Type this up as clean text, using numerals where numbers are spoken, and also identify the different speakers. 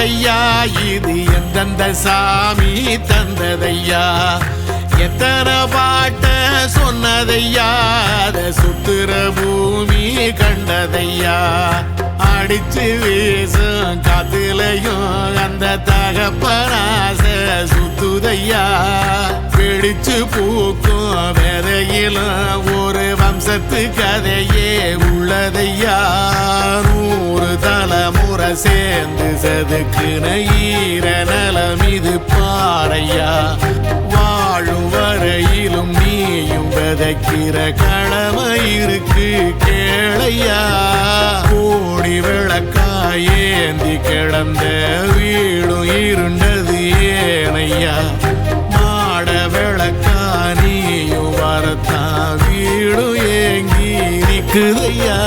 Speaker 1: வந்ததையா இது எந்தெந்த சாமி தந்ததையா எத்தனை பாட்ட சொன்னதையா அத சுத்துற பூமி கண்டதையா அடிச்சு வீசும் காத்துலையும் அந்த தகப்பனாச சுத்துதையா பிடிச்சு பூக்கும் விதையிலும் ஒரு வம்சத்து கதையே உள்ளதையா 100 தலைமுறை சேர்ந்து சதுக்குன ஈர நலம் இது பாறையா வாழும் வரையிலும் நீயும் விதைக்கிற கடமை இருக்கு கேளையா கோடி விளக்காயேந்தி கிடந்த வீடும் இருண்டது ஏனையா மாட விளக்கா நீயும் வரத்தான் வீடும் ஏங்கி நிக்குதையா